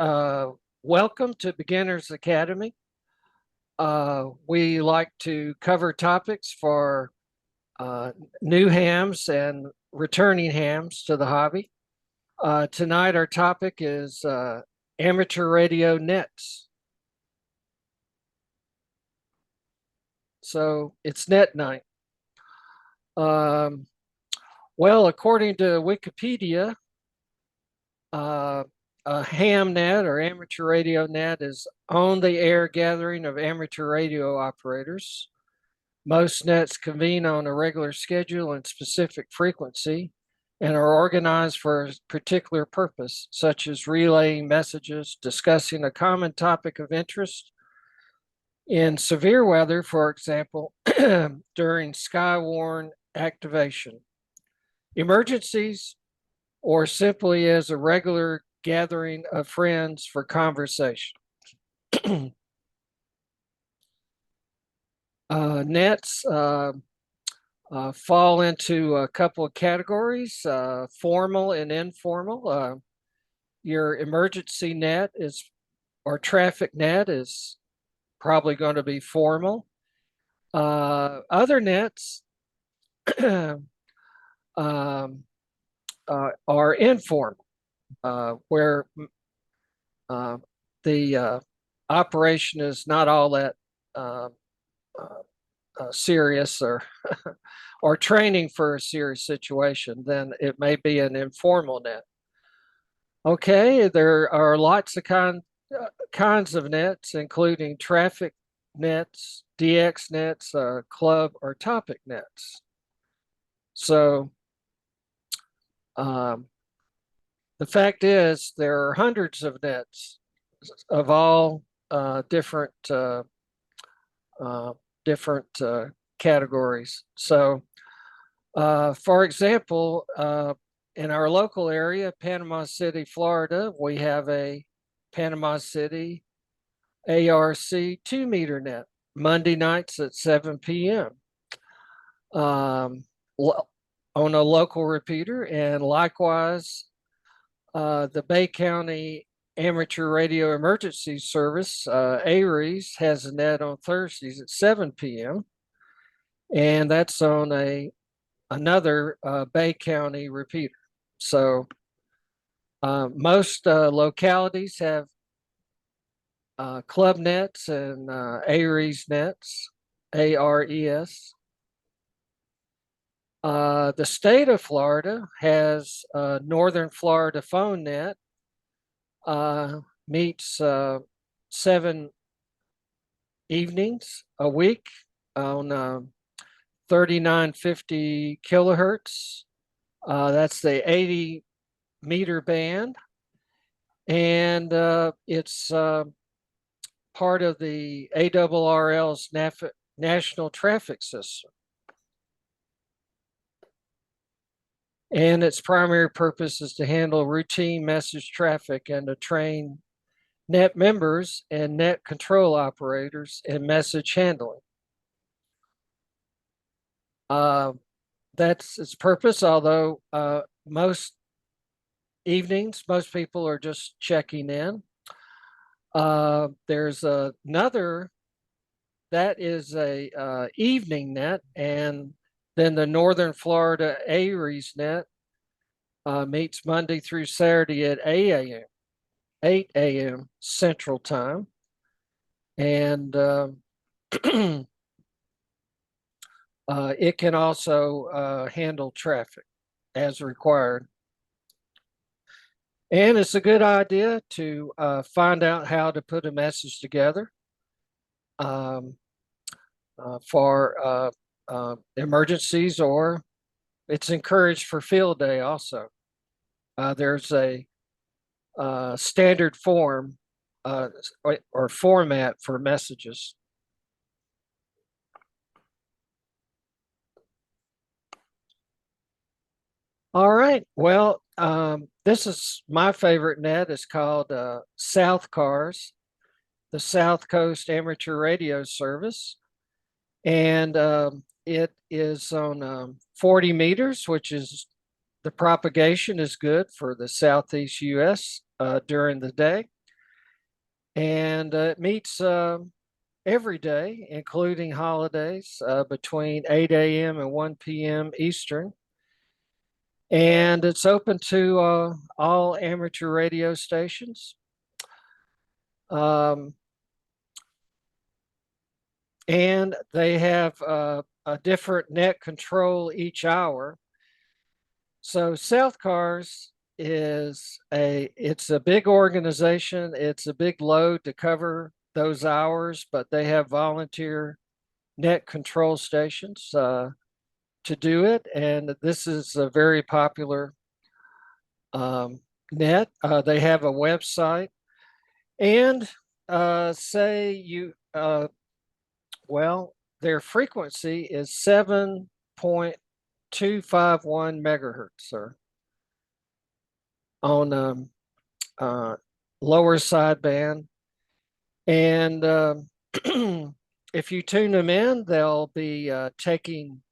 Welcome to Beginners Academy. We like to cover topics for new hams and returning hams to the hobby. Tonight, our topic is amateur radio nets. So it's net night. Well, according to Wikipedia, a ham net or amateur radio net is on the air gathering of amateur radio operators. Most nets convene on a regular schedule and specific frequency and are organized for a particular purpose, such as relaying messages, discussing a common topic of interest. In severe weather, for example, during sky-worn activation, emergencies, or simply as a regular gathering of friends for conversation. Nets fall into a couple of categories, formal and informal. Your emergency net or traffic net is probably going to be formal. Other nets are informal, where the operation is not all that serious or or training for a serious situation. Then it may be an informal net. Okay, there are lots of kinds of nets, including traffic nets, DX nets, club or topic nets. So the fact is there are hundreds of nets of all different categories. So, for example, in our local area, Panama City, Florida, we have a Panama City ARC 2-meter net, Monday nights at 7 p.m. On a local repeater, and likewise, the Bay County Amateur Radio Emergency Service, ARES, has a net on Thursdays at 7 p.m. And that's on another Bay County repeater. So most localities have club nets and ARES nets, ARES. The state of Florida has Northern Florida phone net, meets 7 evenings a week on 3950 kilohertz. That's the 80-meter band, and it's part of the ARRL's national traffic system. And its primary purpose is to handle routine message traffic and to train net members and net control operators in message handling. That's its purpose, although most evenings, most people are just checking in. There's another that is a evening net, and then the Northern Florida ARES net meets Monday through Saturday at 8 a.m. Central Time. And it can also handle traffic as required. And it's a good idea to find out how to put a message together for emergencies, or it's encouraged for field day also. There's a standard form or format for messages. All right, well, this is my favorite net. It's called South Cars, the South Coast Amateur Radio Service. And it is on 40 meters, which is the propagation is good for the Southeast U.S. During the day. And it meets every day, including holidays, between 8 a.m. and 1 p.m. Eastern. And it's open to all amateur radio stations. Um, and they have a different net control each hour. So South Cars it's a big organization. It's a big load to cover those hours, but they have volunteer net control stations to do it. And this is a very popular net. They have a website, and say you well, their frequency is 7.251 megahertz, sir, on lower sideband. And if you tune them in, they'll be taking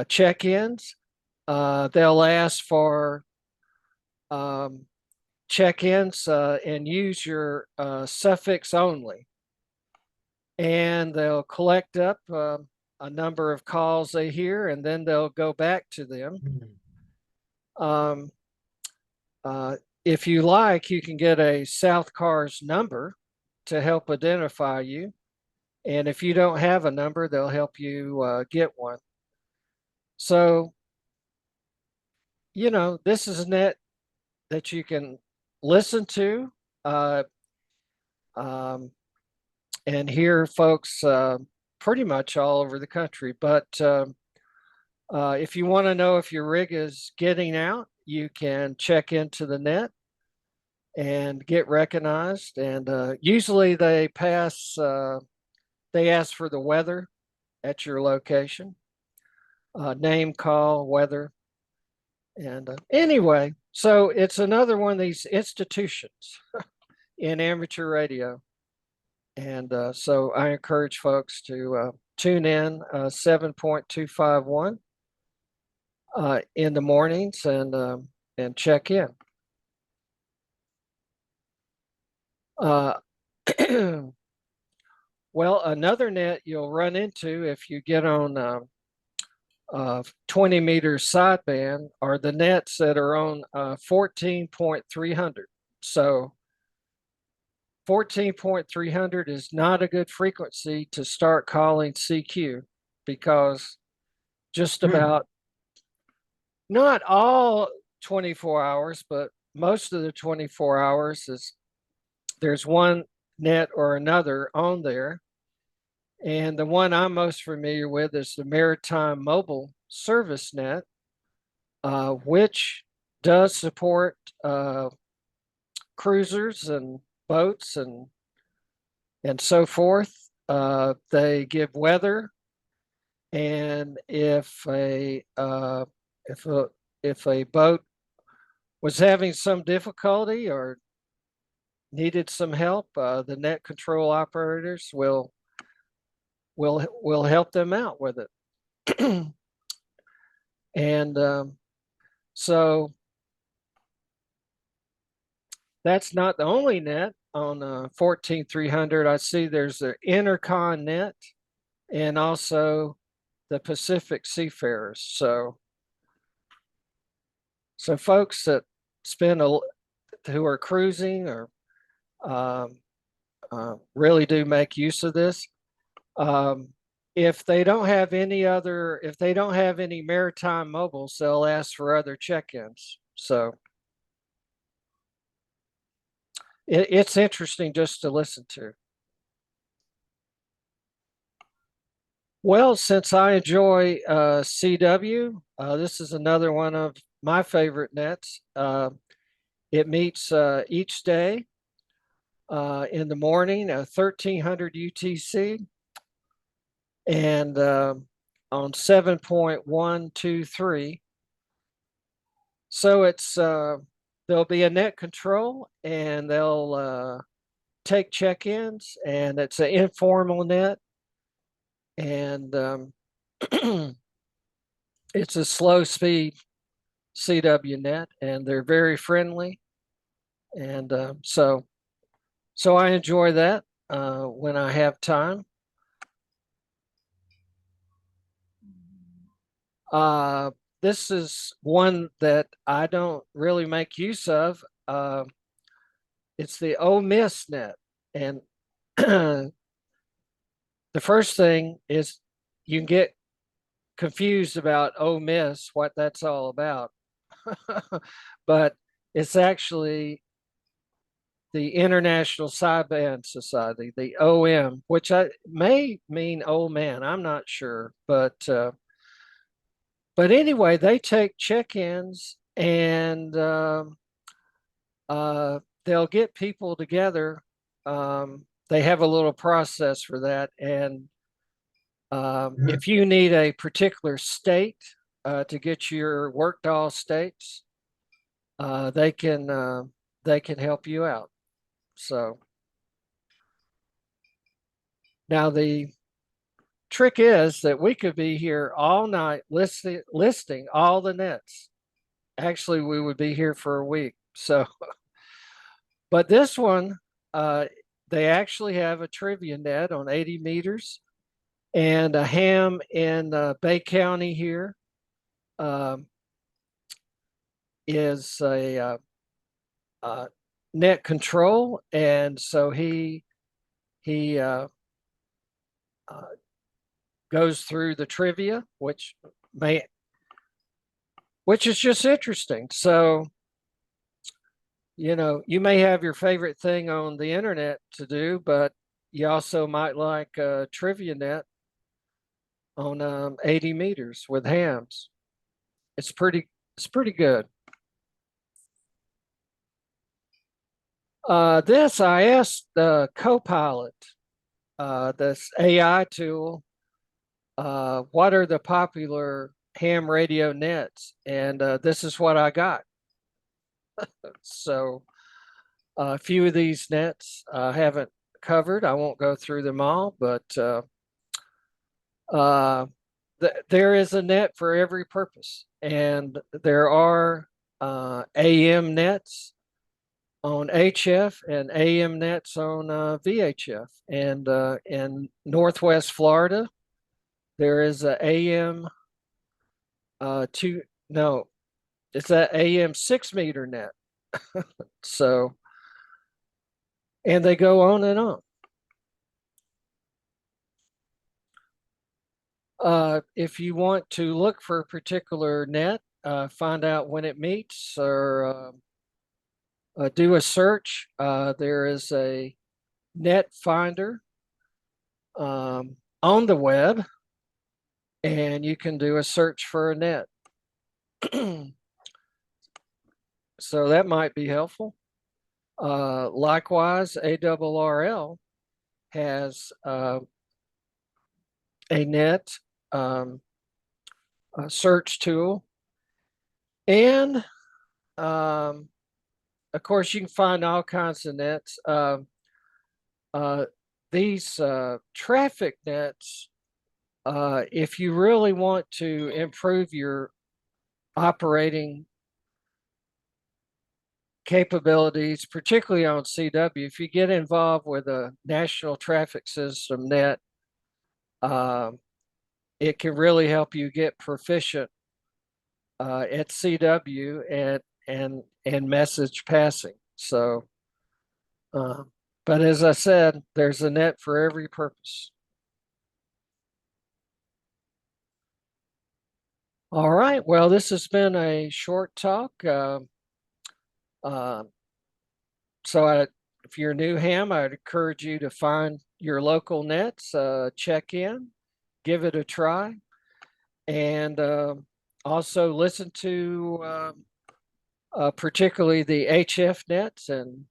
check-ins. They'll ask for check-ins and use your suffix only. And they'll collect up a number of calls they hear, and then they'll go back to them. Um, if you like, you can get a South Cars number to help identify you. And if you don't have a number, they'll help you get one. So, this is a net that you can listen to um, and hear folks pretty much all over the country. But if you want to know if your rig is getting out, you can check into the net and get recognized. And usually they ask for the weather at your location, name, call, weather. And anyway, so it's another one of these institutions in amateur radio. And so I encourage folks to tune in 7.251 in the mornings and check in. Well, another net you'll run into if you get on 20 meters sideband are the nets that are on 14.300. So 14.300 is not a good frequency to start calling CQ, because just about not all 24 hours, but most of the 24 hours there's one net or another on there. And the one I'm most familiar with is the Maritime Mobile Service Net, which does support cruisers and boats and so forth. They give weather, and if a boat was having some difficulty or needed some help, the net control operators will help them out with it. And so that's not the only net on 14300. I see there's the Intercon net and also the Pacific Seafarers. So folks that who are cruising or really do make use of this. If they don't have any maritime mobiles, they'll ask for other check-ins. So it's interesting just to listen to. Well, since I enjoy CW, this is another one of my favorite nets. It meets each day in the morning, 1300 UTC, and on 7.123. So it's there'll be a net control, and they'll take check-ins, and it's an informal net, and it's a slow speed CW net, and they're very friendly. And so So I enjoy that when I have time. Uh, this is one that I don't really make use of. It's the Ole Miss net. And the first thing is you can get confused about Ole Miss, what that's all about. But it's actually the International Sideband Society, the OM, which I may mean old man. I'm not sure, but anyway, they take check-ins and they'll get people together. They have a little process for that, and if you need a particular state to get your work doll states, uh, they can uh, they can help you out. So now the trick is that we could be here all night listing all the nets. Actually, we would be here for a week. So, but this one, they actually have a trivia net on 80 meters and a ham in Bay County here um, is a net control, and so he uh, goes through the trivia, which is just interesting. So you may have your favorite thing on the internet to do, but you also might like a trivia net on 80 meters with hams. It's pretty good. This I asked the Copilot, this AI tool, what are the popular ham radio nets, and this is what I got. So a few of these nets I haven't covered. I won't go through them all, but uh, there is a net for every purpose, and there are AM nets on HF and AM nets on VHF. And in Northwest Florida, there is a AM two no, it's a AM 6 meter net. So, and they go on and on. If you want to look for a particular net, find out when it meets, or do a search. There is a net finder on the web, and you can do a search for a net. So that might be helpful. Likewise, ARRL has a net a search tool. And of course, you can find all kinds of nets. These traffic nets, if you really want to improve your operating capabilities, particularly on CW, if you get involved with a national traffic system net, it can really help you get proficient at CW and message passing. So, but as I said, there's a net for every purpose. All right. Well, this has been a short talk. Uh, so if you're new, Ham, I'd encourage you to find your local nets, check in, give it a try, and also listen to particularly the HF nets and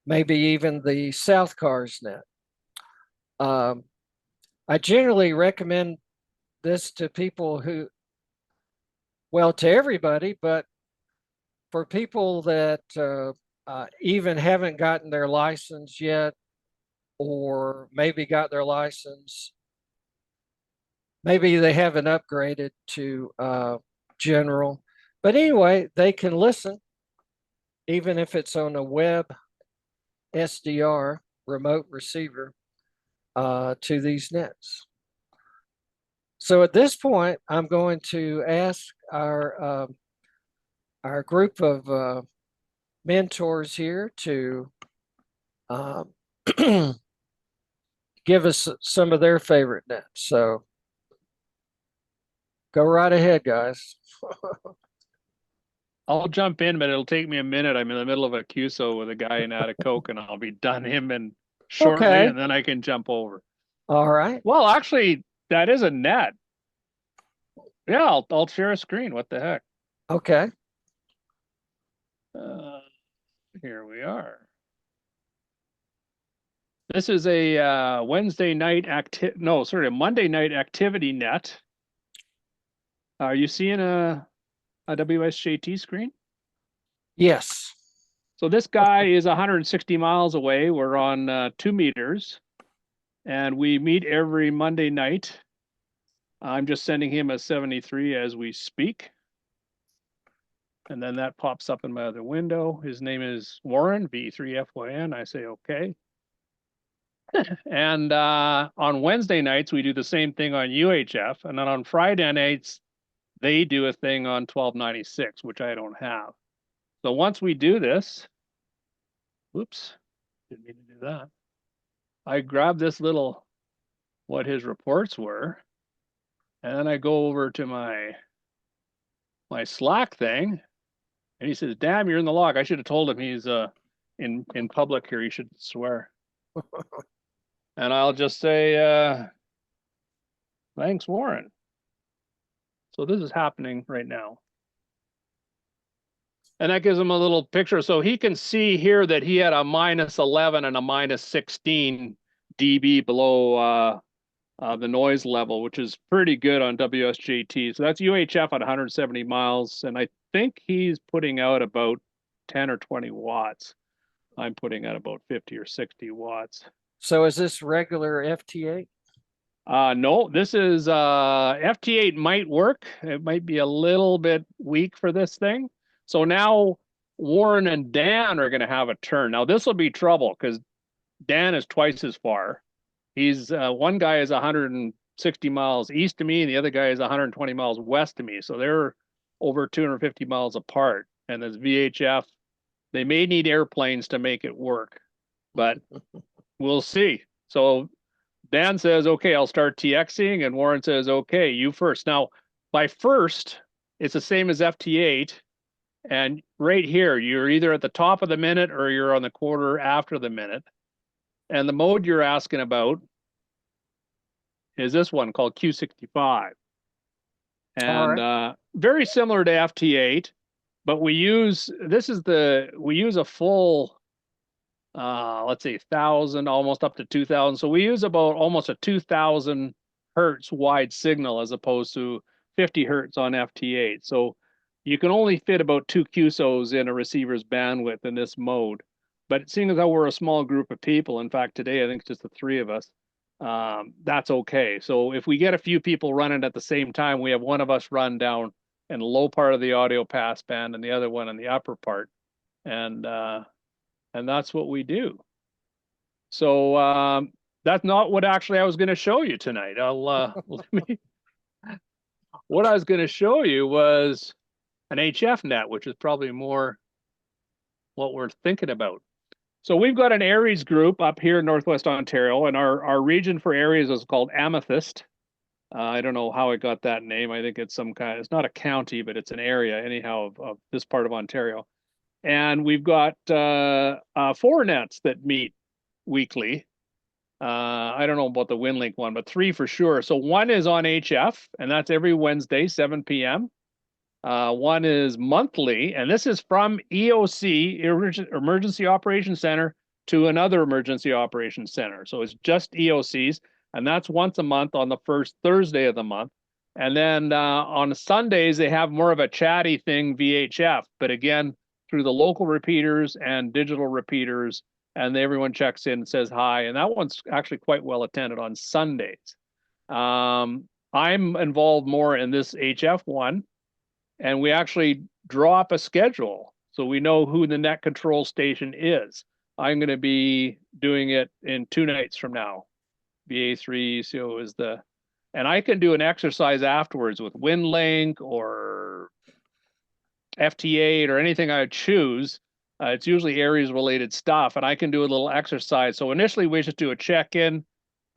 maybe even the South Cars net. I generally recommend this to people to everybody, but for people that even haven't gotten their license yet, or maybe got their license, maybe they haven't upgraded to general. But anyway, they can listen, even if it's on a web SDR remote receiver to these nets. So at this point, I'm going to ask our group of mentors here to um, give us some of their favorite nets. So go right ahead, guys. I'll jump in, but it'll take me a minute. I'm in the middle of a QSO with a guy in out of Coke, and I'll be done him in shortly, Okay. and then I can jump over. All right. Well, actually, that is a net. Yeah, I'll share a screen. What the heck? Okay. Here we are. This is a a Monday night activity net. Are you seeing a WSJT screen? Yes. So this guy is 160 miles away. We're on 2 meters, and we meet every Monday night. I'm just sending him a 73 as we speak. And then that pops up in my other window. His name is Warren, V3FYN. I say, okay. And on Wednesday nights, we do the same thing on UHF. And then on Friday nights, they do a thing on 1296, which I don't have. So once we do this, whoops, didn't mean to do that. I grab this little, what his reports were, and then I go over to my Slack thing, and he says, damn, you're in the log. I should have told him he's in public here. He should swear. And I'll just say, thanks, Warren. So this is happening right now. And that gives him a little picture. So he can see here that he had a -11 and a -16 dB below the noise level, which is pretty good on WSJT. So that's UHF at 170 miles. And I think he's putting out about 10 or 20 watts. I'm putting out about 50 or 60 watts. So is this regular FT8? No, this is FT8 might work. It might be a little bit weak for this thing. So now Warren and Dan are going to have a turn. Now this will be trouble because Dan is twice as far. He's one guy is 160 miles east of me, and the other guy is 120 miles west of me. So they're over 250 miles apart. And this VHF, they may need airplanes to make it work, but we'll see. So Dan says, okay, I'll start TXing, and Warren says, okay, you first. Now, by first, it's the same as FT8. And right here, you're either at the top of the minute or you're on the quarter after the minute. And the mode you're asking about is this one called Q65. And very similar to FT8, but we use a full let's say 1,000, almost up to 2,000. So we use about almost a 2,000 hertz wide signal as opposed to 50 hertz on FT8. So you can only fit about 2 QSOs in a receiver's bandwidth in this mode. But seeing as how we're a small group of people, in fact, today I think it's just the 3 of us, that's okay. So if we get a few people running at the same time, we have one of us run down in the low part of the audio pass band and the other one in the upper part. And that's what we do. So that's not what actually I was going to show you tonight. What I was going to show you was an HF net, which is probably more what we're thinking about. So we've got an Aries group up here in Northwest Ontario, and our region for Aries is called Amethyst. I don't know how it got that name. I think it's it's not a county, but it's an area anyhow of this part of Ontario. And we've got 4 nets that meet weekly. I don't know about the WinLink one, but 3 for sure. So one is on HF, and that's every Wednesday, 7 p.m. One is monthly, and this is from EOC, Emergency Operations Center, to another Emergency Operations Center. So it's just EOCs, and that's once a month on the first Thursday of the month. And then on Sundays, they have more of a chatty thing, VHF, but again, through the local repeaters and digital repeaters, and everyone checks in and says hi. And that one's actually quite well attended on Sundays. I'm involved more in this HF one, and we actually draw up a schedule so we know who the net control station is. I'm going to be doing it in 2 nights from now. BA3 CO is and I can do an exercise afterwards with WinLink or FT8 or anything I choose. It's usually Aries related stuff, and I can do a little exercise. So initially, we just do a check in.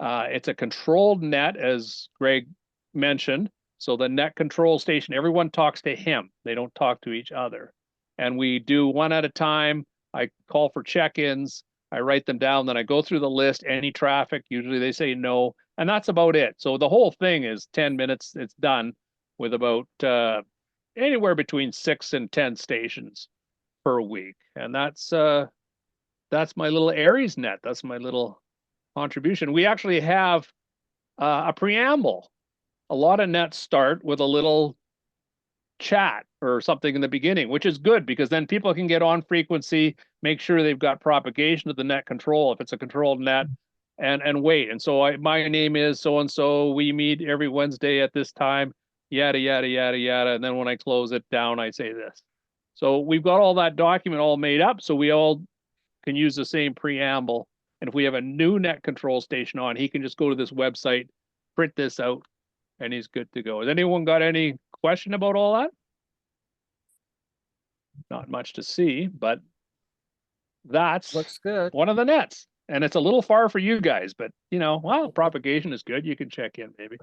It's a controlled net, as Greg mentioned. So the net control station, everyone talks to him. They don't talk to each other. And we do one at a time. I call for check-ins. I write them down. Then I go through the list, any traffic. Usually they say no. And that's about it. So the whole thing is 10 minutes. It's done with about anywhere between 6 and 10 stations per week. And that's my little Aries net. That's my little contribution. We actually have a preamble. A lot of nets start with a little chat or something in the beginning, which is good because then people can get on frequency, make sure they've got propagation of the net control if it's a controlled net, and wait. And so my name is so and so. We meet every Wednesday at this time. Yada yada yada yada. And then when I close it down, I say this. So we've got all that document all made up, so we all can use the same preamble. And if we have a new net control station on, he can just go to this website, print this out, and he's good to go. Has anyone got any question about all that? Not much to see, but that's Looks good. one of the nets. And it's a little far for you guys, but well, propagation is good. You can check in maybe.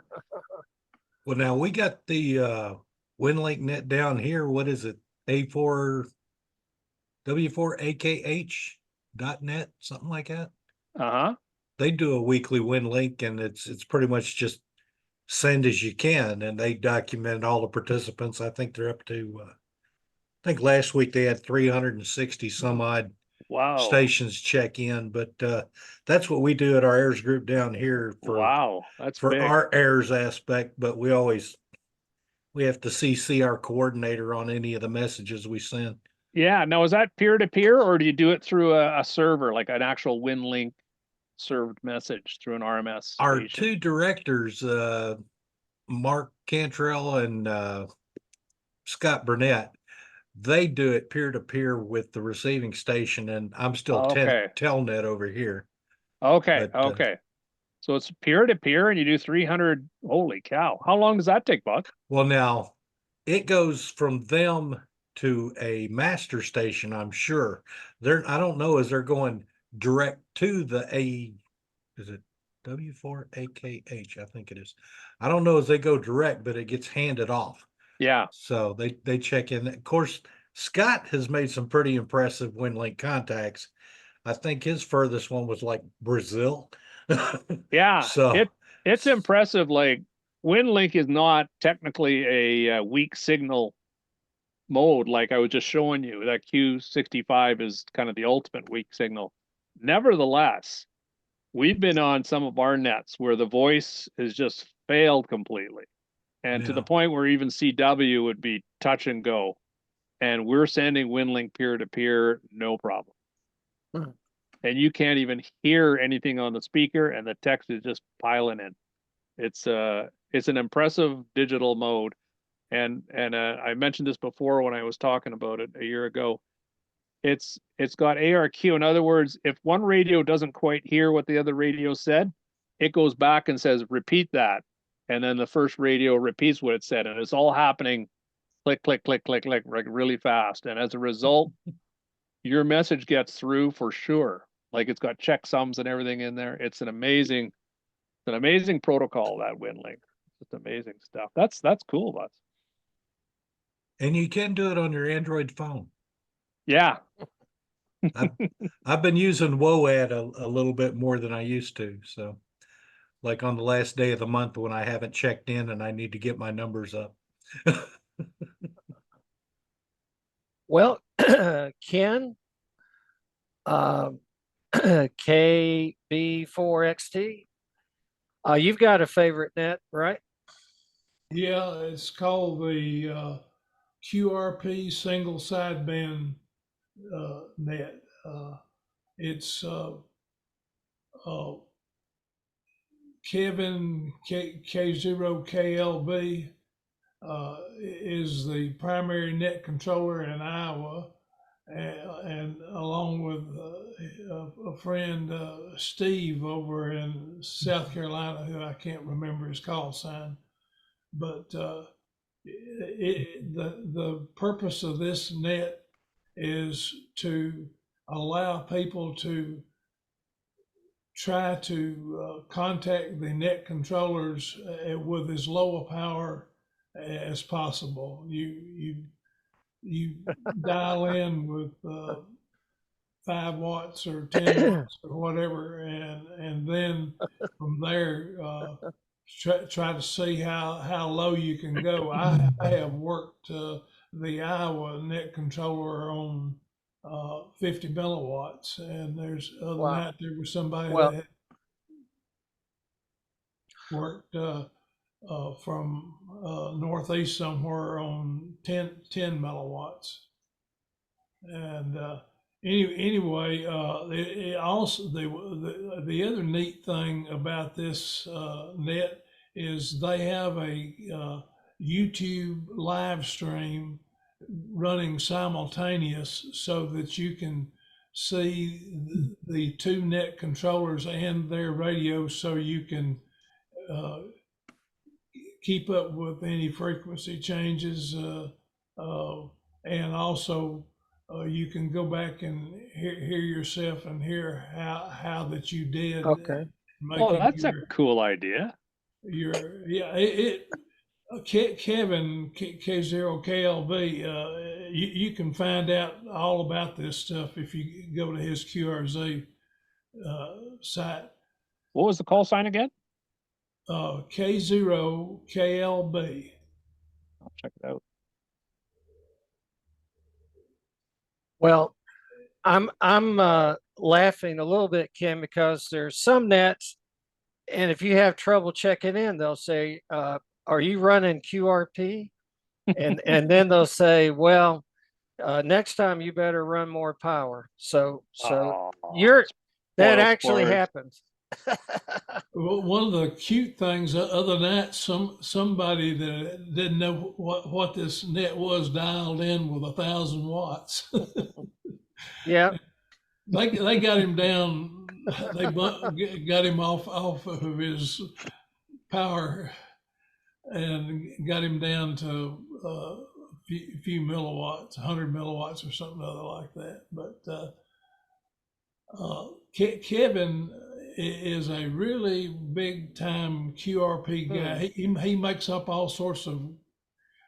Well, now we got the WinLink net down here. What is it? A4 W4AKH.net, something like that. Uh-huh. They do a weekly WinLink, and it's pretty much just send as you can, and they document all the participants. I think they're up to I think last week they had 360 some odd Wow. stations check in, but that's what we do at our airs group down here Wow, that's for big. our airs aspect. But we have to CC our coordinator on any of the messages we send. Yeah. Now, is that peer-to-peer or do you do it through a server, like an actual WinLink served message through an RMS Our station? two directors, Mark Cantrell and Scott Burnett, they do it peer to peer with the receiving station, and I'm still Okay. telnet over here. Okay. But Okay. So it's peer to peer and you do 300. Holy cow. How long does that take, Buck? well, now it goes from them to a master station. I'm sure I don't know as they're going direct to the is it W4AKH? I think it is. I don't know as they go direct, but it gets handed off. Yeah. So they check in. Of course, Scott has made some pretty impressive WinLink contacts. I think his furthest one was like Brazil. Yeah. So It's impressive. Like WinLink is not technically a weak signal mode like I was just showing you. That Q65 is kind of the ultimate weak signal. Nevertheless, we've been on some of our nets where the voice has just failed completely. And to the yeah, point where even CW would be touch and go. And we're sending WinLink peer to peer, no problem. Hmm. And you can't even hear anything on the speaker, and the text is just piling in. It's an impressive digital mode. And I mentioned this before when I was talking about it a year ago. It's got ARQ. In other words, if one radio doesn't quite hear what the other radio said, it goes back and says, repeat that. And then the first radio repeats what it said. And it's all happening click, click, click, click, click, like really fast. And as a result, your message gets through for sure. Like it's got checksums and everything in there. It's an amazing protocol, that WinLink. It's amazing stuff. That's cool, Butts. and you can do it on your Android phone. Yeah. I've been using WOAD a little bit more than I used to. So, like on the last day of the month when I haven't checked in and I need to get my numbers up. Well, Ken, KB4XT, you've got a favorite net, right? Yeah, it's called the QRP single sideband net. It's uh, Kevin K0KLB is the primary net controller in Iowa, and along with a friend, Steve, over in South Carolina, who I can't remember his call sign. But the purpose of this net is to allow people to try to contact the net controllers with as low a power as possible. You dial in with 5 watts or 10 watts or whatever, and then from there try to see how low you can go. I have worked the Iowa net controller on 50 milliwatts, and there's other than that, there was somebody Well- that had worked from northeast somewhere on 10 milliwatts. And anyway, it also the other neat thing about this net is they have a YouTube live stream running simultaneous, so that you can see the 2 net controllers and their radios, so you can keep up with any frequency changes, and also you can go back and hear yourself and hear how that you did. Okay. Oh, that's a cool idea. Kevin K0KLB, you can find out all about this stuff if you go to his QRZ site. What was the call sign again? K0KLB. I'll check it out. Well, I'm laughing a little bit, Kim, because there's some nets, and if you have trouble checking in, they'll say, "Are you running QRP?" and then they'll say, "Well, next time you better run more power." So you're that actually happens. Well, one of the cute things, other than that, somebody that didn't know what this net was dialed in with 1,000 watts. Yeah. They got him down. They got him off of his power and got him down to a few milliwatts, 100 milliwatts or something other like that. But Kevin is a really big time QRP guy. He makes up all sorts of,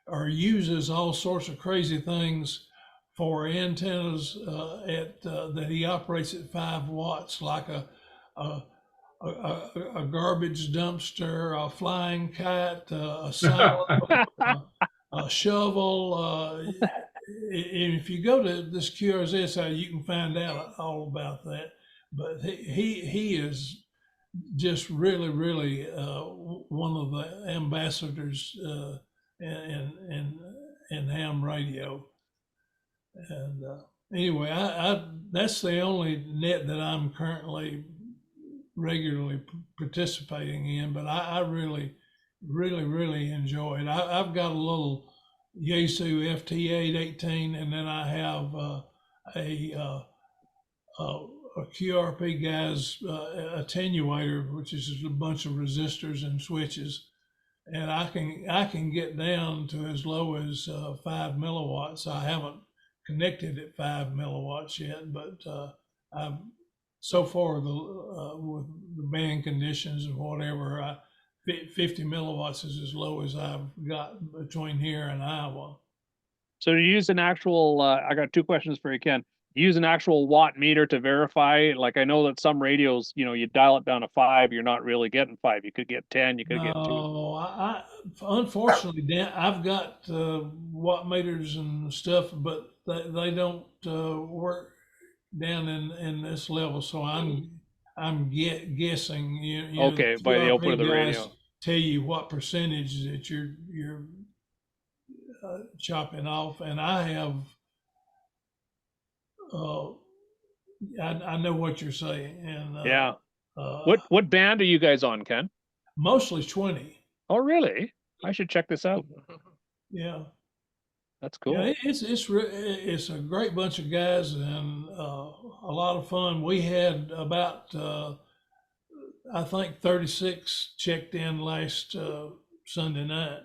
or uses all sorts of crazy things for antennas that he operates at 5 watts, like a garbage dumpster, a flying kite, a silo, a shovel. If you go to this QRZ site, you can find out all about that. But he is just really one of the ambassadors in ham radio. And anyway, I that's the only net that I'm currently regularly participating in, but I really enjoy it. I've got a little Yaesu FT818, and then I have a QRP guy's attenuator, which is just a bunch of resistors and switches, and I can get down to as low as 5 milliwatts. I haven't connected at 5 milliwatts yet, but I've so far with the band conditions and whatever, 50 milliwatts is as low as I've got between here and Iowa. So you use an actual, I got 2 questions for you, Ken. You use an actual watt meter to verify. Like, I know that some radios, you dial it down to 5, you're not really getting 5. You could get 10, you could get 2. No, unfortunately, Dan, I've got watt meters and stuff, but they don't work down in this level. So I'm guessing. Okay, by the output of the radio. Tell you what percentage that you're chopping off, and I have. I know what you're saying, and yeah. What band are you guys on, Ken? Mostly 20. Oh, really? I should check this out. Yeah. That's cool. Yeah, it's a great bunch of guys and a lot of fun. We had about I think 36 checked in last Sunday night,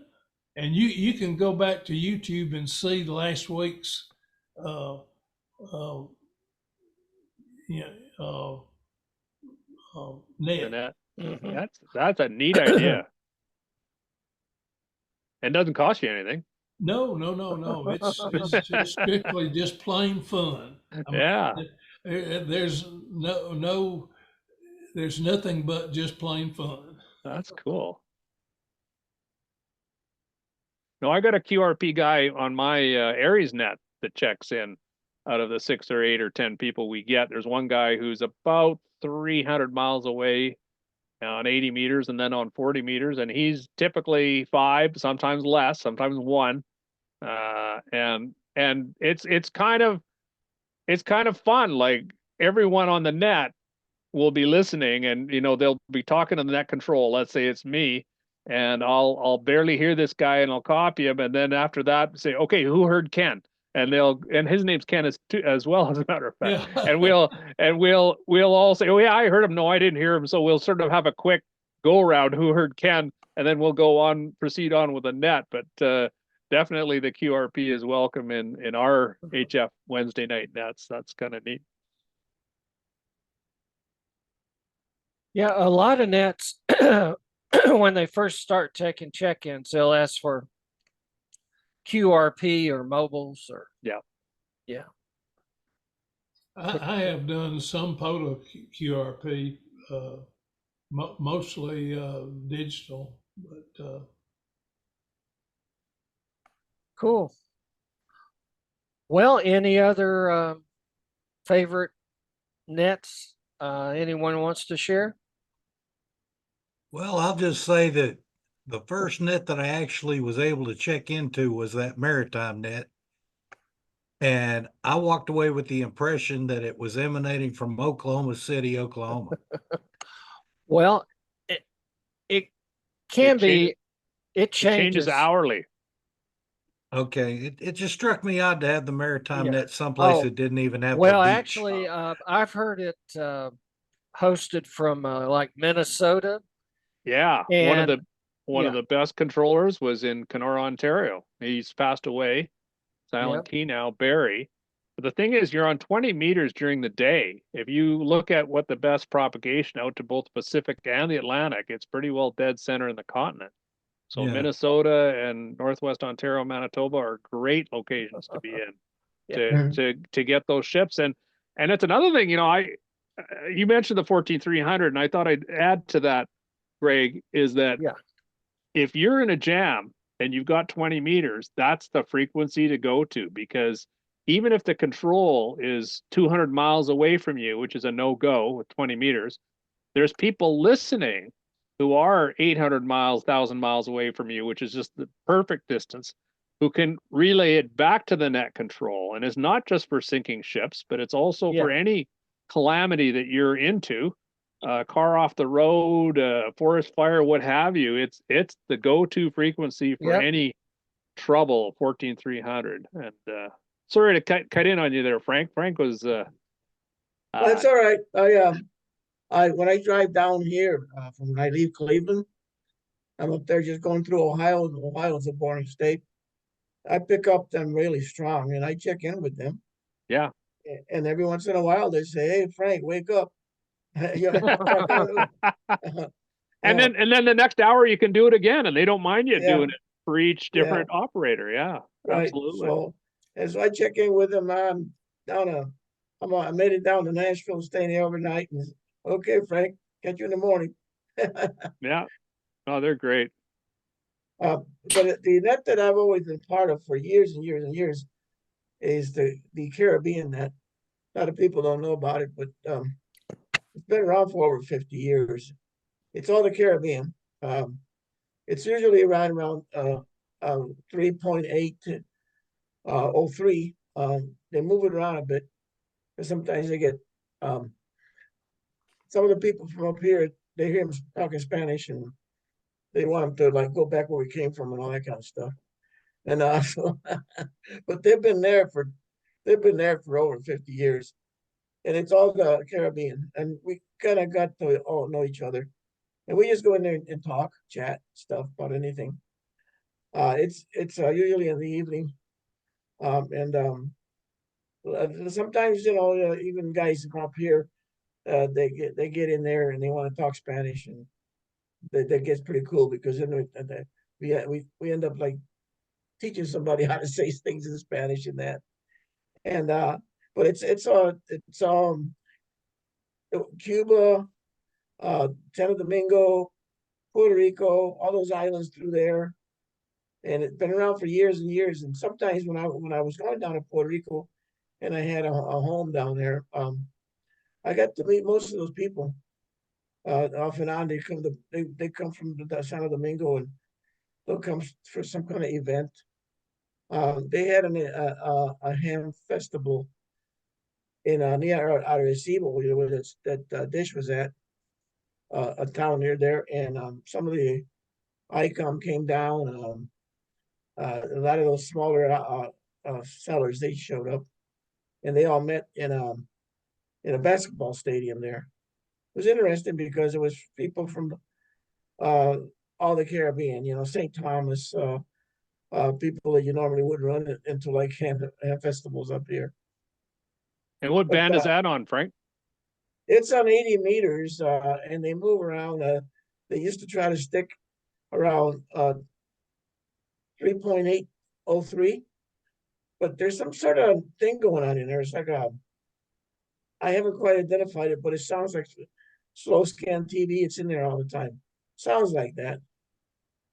and you can go back to YouTube and see last week's uh, uh, you know, The net. net. Mhm. That's a neat idea. And doesn't cost you anything. No. It's just strictly just plain fun. I mean, Yeah, there's there's nothing but just plain fun. that's cool. No, I got a QRP guy on my Aries net that checks in out of the 6 or 8 or 10 people we get. There's one guy who's about 300 miles away on 80 meters and then on 40 meters. And he's typically 5, sometimes less, sometimes 1. And it's kind of fun. Like everyone on the net will be listening and they'll be talking to the net control. Let's say it's me, and I'll barely hear this guy and I'll copy him, and then after that say, okay, who heard Ken? And his name's Ken as well, as a matter of fact. Yeah. And we'll all say, oh yeah, I heard him. No, I didn't hear him. So we'll sort of have a quick go around who heard Ken, and then we'll proceed on with the net. But definitely the QRP is welcome in our HF Wednesday night nets. That's kind of neat. Yeah, a lot of nets, when they first start taking check-ins, they'll ask for QRP or mobiles or. Yeah. Yeah. I have done some POTA QRP, mostly digital, but Cool. Well, any other favorite nets anyone wants to share? Well, I'll just say that the first net that I actually was able to check into was that maritime net. And I walked away with the impression that it was emanating from Oklahoma City, Oklahoma. Well, it can It be, it It changes changes. hourly. Okay, it just struck me odd to have the maritime Yeah. net someplace Oh, that didn't even have well, the beach. actually, I've heard it hosted from like Minnesota. Yeah, And one of yeah, the best controllers was in Kenora, Ontario. He's passed away. Silent yeah, Key now, Barry. But the thing is, you're on 20 meters during the day. If you look at what the best propagation out to both the Pacific and the Atlantic, it's pretty well dead center in the continent. So Yeah. Minnesota and Northwest Ontario, Manitoba are great locations to be in yeah, to get those ships. And it's another thing, you mentioned the 14300, and I thought I'd add to that, Greg, is that yeah, if you're in a jam and you've got 20 meters, that's the frequency to go to, because even if the control is 200 miles away from you, which is a no-go with 20 meters, there's people listening who are 800 miles, 1,000 miles away from you, which is just the perfect distance, who can relay it back to the net control. And it's not just for sinking ships, but it's also yeah. for any calamity that you're into, car off the road, forest fire, what have you. It's the go-to frequency for Yep. any trouble, 14300. And sorry to cut in on you there, Frank. Frank was That's all right. I when I drive down here from when I leave Cleveland, I'm up there just going through Ohio. And Ohio's a boring state. I pick up them really strong, and I check in with them. yeah. And every once in a while, they say, "Hey, Frank, wake up!" You know, And then the next hour you can do it again, and they don't mind you Yeah. doing it for each Yeah. different operator. Yeah, right. absolutely. So, and so I check in with them. I'm down I made it down to Nashville, staying there overnight. And okay, Frank, catch you in the morning. Yeah. Oh, they're great. But the net that I've always been part of for years and years and years is the Caribbean net. A lot of people don't know about it, but it's been around for over 50 years. It's all the Caribbean. It's usually around 3.8 to 03. They move it around a bit, because sometimes they get some of the people from up here, they hear them talking Spanish and they want them to like go back where we came from and all that kind of stuff. And so, but they've been there for over 50 years, and it's all the Caribbean, and we kind of got to all know each other, and we just go in there and talk, chat, stuff about anything. It's usually in the evening, and sometimes even guys from up here, they get in there and they want to talk Spanish, and that gets pretty cool because then we end up like teaching somebody how to say things in Spanish and that. And but it's Cuba, Santo Domingo, Puerto Rico, all those islands through there, and it's been around for years and years. And sometimes when I was going down to Puerto Rico, and I had a home down there, I got to meet most of those people. Off and on, they come from the Santo Domingo, and they'll come for some kind of event. They had a ham festival in near Arecibo, where that dish was at, a town near there, and some of the ICOM came down. A lot of those smaller sellers, they showed up, and they all met in a basketball stadium there. It was interesting because it was people from uh, all the Caribbean, St. Thomas, people that you normally wouldn't run into like ham festivals up here. And what But band is that on, Frank? it's on 80 meters, and they move around. They used to try to stick around 3.803, but there's some sort of thing going on in there. It's like I haven't quite identified it, but it sounds like slow scan TV. It's in there all the time. Sounds like that.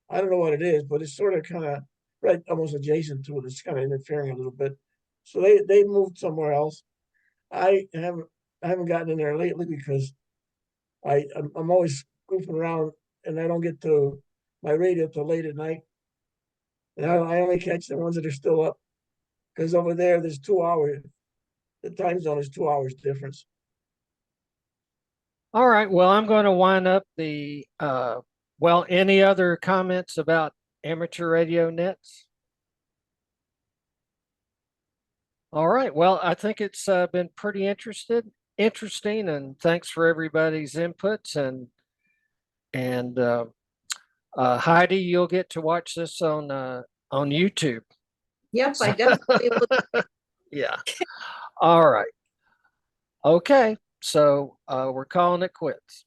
I don't know what it is, but it's sort of kind of right, almost adjacent to it. It's kind of interfering a little bit. So they moved somewhere else. I haven't gotten in there lately because I'm always goofing around, and I don't get to my radio till late at night. And I only catch the ones that are still up because over there's 2 hours. The time zone is 2 hours difference. All right. Well, I'm going to wind up the, well, any other comments about amateur radio nets? All right. Well, I think it's been pretty interesting, and thanks for everybody's inputs. And Heidi, you'll get to watch this on YouTube. Yep, I definitely will. Yeah. All right. Okay. So we're calling it quits.